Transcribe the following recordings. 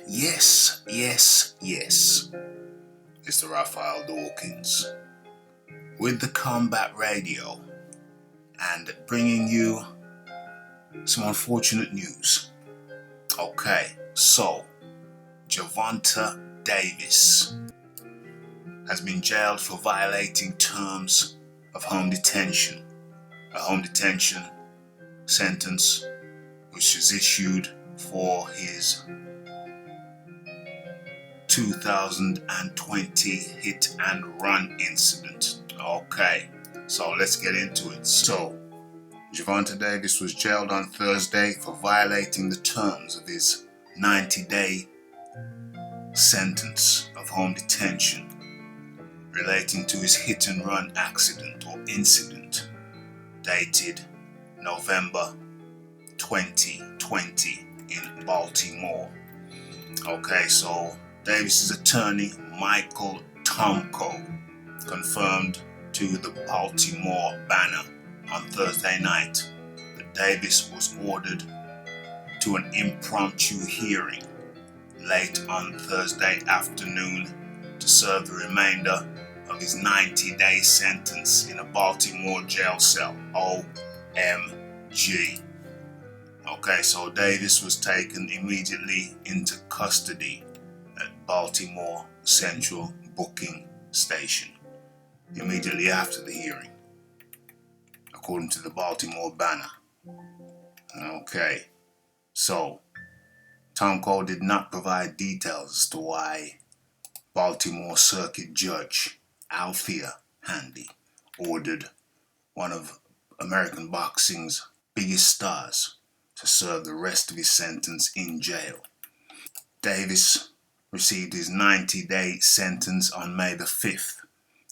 Yes, yes, yes. It's the Raphael Dawkins with the Combat Radio and bringing you some unfortunate news. Okay, so Gervonta Davies has been jailed for violating terms of home detention. A home detention sentence which is issued for his 2020 hit and run incident. Okay, so let's get into it. So, Gervonta Davies was jailed on Thursday for violating the terms of his 90-day sentence of home detention relating to his hit and run accident or incident dated November 2020 in Baltimore. Okay, so Davies' attorney, Michael Tomko, confirmed to the Baltimore Banner on Thursday night that Davies was ordered to an impromptu hearing late on Thursday afternoon to serve the remainder of his 90-day sentence in a Baltimore jail cell, OMG. Okay, so Davies was taken immediately into custody at Baltimore Central Booking Station immediately after the hearing, according to the Baltimore Banner. Okay, so Tomko did not provide details as to why Baltimore Circuit Judge Althea Handy ordered one of American boxing's biggest stars to serve the rest of his sentence in jail. Davies received his 90-day sentence on May the 5th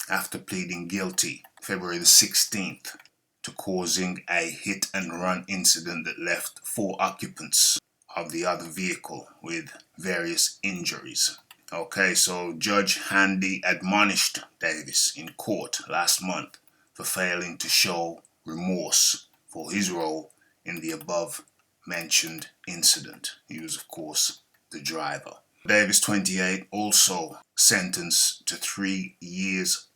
after pleading guilty February the 16th to causing a hit and run incident that left 4 occupants of the other vehicle with various injuries. Okay, so Judge Handy admonished Davies in court last month for failing to show remorse for his role in the above mentioned incident. He was, of course, the driver. Davies, 28, also sentenced to 3 years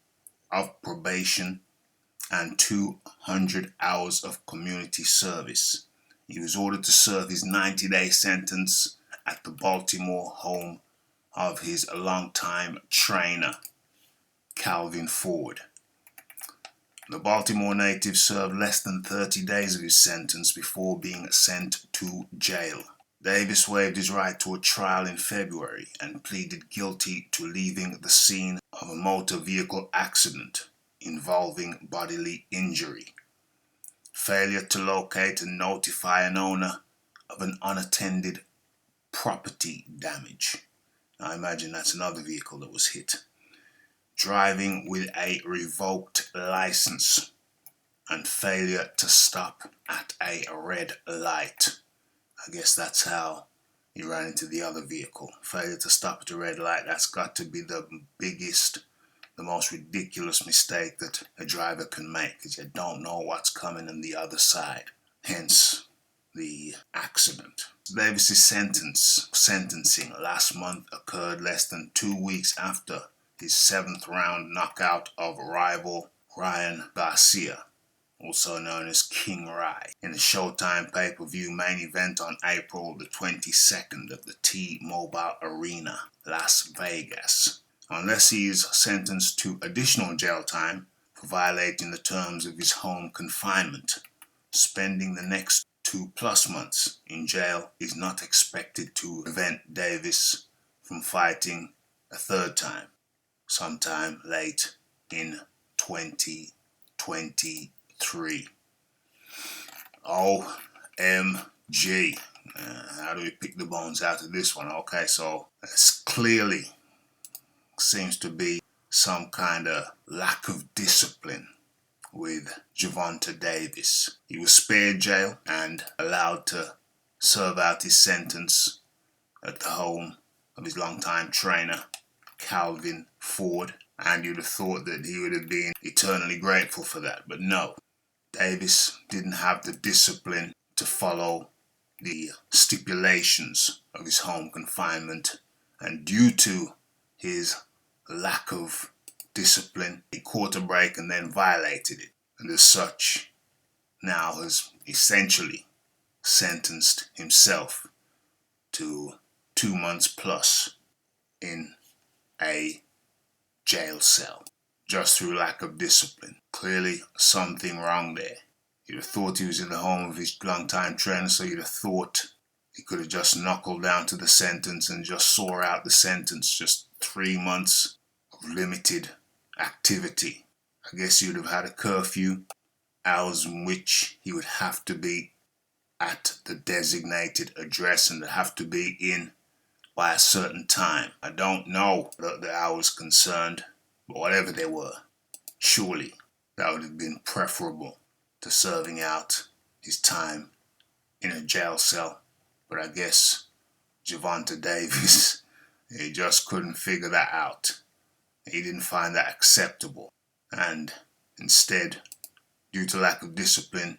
of probation and 200 hours of community service. He was ordered to serve his 90-day sentence at the Baltimore home of his longtime trainer, Calvin Ford. The Baltimore native served less than 30 days of his sentence before being sent to jail. Davies waived his right to a trial in February and pleaded guilty to leaving the scene of a motor vehicle accident involving bodily injury, failure to locate and notify an owner of an unattended property damage. I imagine that's another vehicle that was hit. Driving with a revoked license and failure to stop at a red light. I guess that's how he ran into the other vehicle. Failure to stop at a red light, that's got to be the biggest, the most ridiculous mistake that a driver can make, because you don't know what's coming on the other side. Hence the accident. Davies' sentencing last month occurred less than 2 weeks after his 7th round knockout of rival Ryan Garcia, also known as King Rai, in the Showtime pay-per-view main event on April the 22nd at the T-Mobile Arena, Las Vegas. Unless he is sentenced to additional jail time for violating the terms of his home confinement, spending the next 2+ months in jail is not expected to prevent Davies from fighting a third time, sometime late in 2023. OMG. How do we pick the bones out of this one? Okay, so it's clearly seems to be some kind of lack of discipline with Gervonta Davies. He was spared jail and allowed to serve out his sentence at the home of his longtime trainer, Calvin Ford, and you'd have thought that he would have been eternally grateful for that, but no. Davies didn't have the discipline to follow the stipulations of his home confinement, and due to his lack of discipline, he caught a break and then violated it, and as such now has essentially sentenced himself to 2 months plus in a jail cell just through lack of discipline. Clearly something wrong there. You'd have thought he was in the home of his longtime trainer, so you'd have thought he could have just knuckled down to the sentence and just saw out the sentence. Just 3 months of limited activity. I guess you'd have had a curfew, hours in which he would have to be at the designated address and have to be in by a certain time. I don't know the hours concerned, but whatever they were, surely that would have been preferable to serving out his time in a jail cell. But I guess Gervonta Davies, he just couldn't figure that out. He didn't find that acceptable. And instead, due to lack of discipline,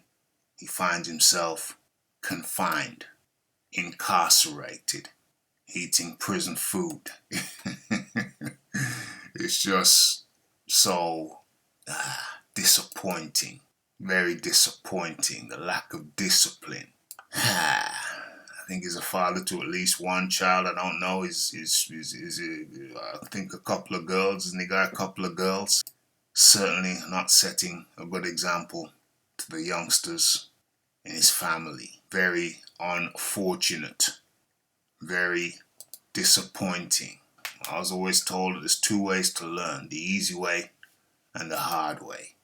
he finds himself confined, incarcerated, eating prison food. It's just so disappointing. Very disappointing, the lack of discipline. I think he's a father to at least one child. I don't know. I think a couple of girls. Isn't he got a couple of girls? Certainly not setting a good example to the youngsters in his family. Very unfortunate. Very disappointing. I was always told that there's 2 ways to learn, the easy way and the hard way.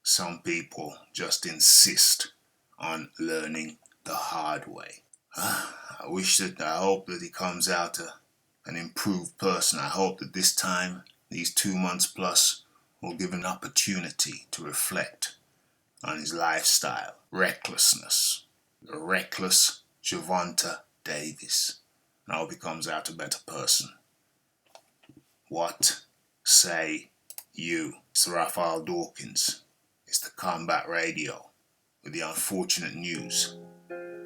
Some people just insist on learning the hard way. I hope that he comes out an improved person. I hope that this time, these 2 months plus, will give him an opportunity to reflect on his lifestyle. Recklessness. The reckless Gervonta Davies. I hope he comes out a better person. What say you? It's Raphael Dawkins. It's the Combat Radio with the unfortunate news.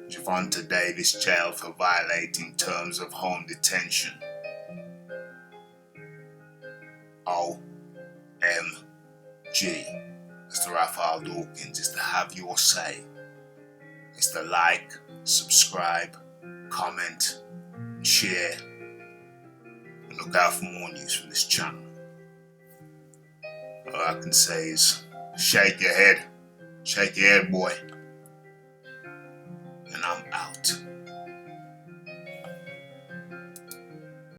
Gervonta Davies jailed for violating terms of home detention. OMG. It's the Raphael Dawkins. It's the Have Your Say. It's the like, subscribe, comment, share, and look out for more news from this channel. All I can say is shake your head, boy, and I'm out.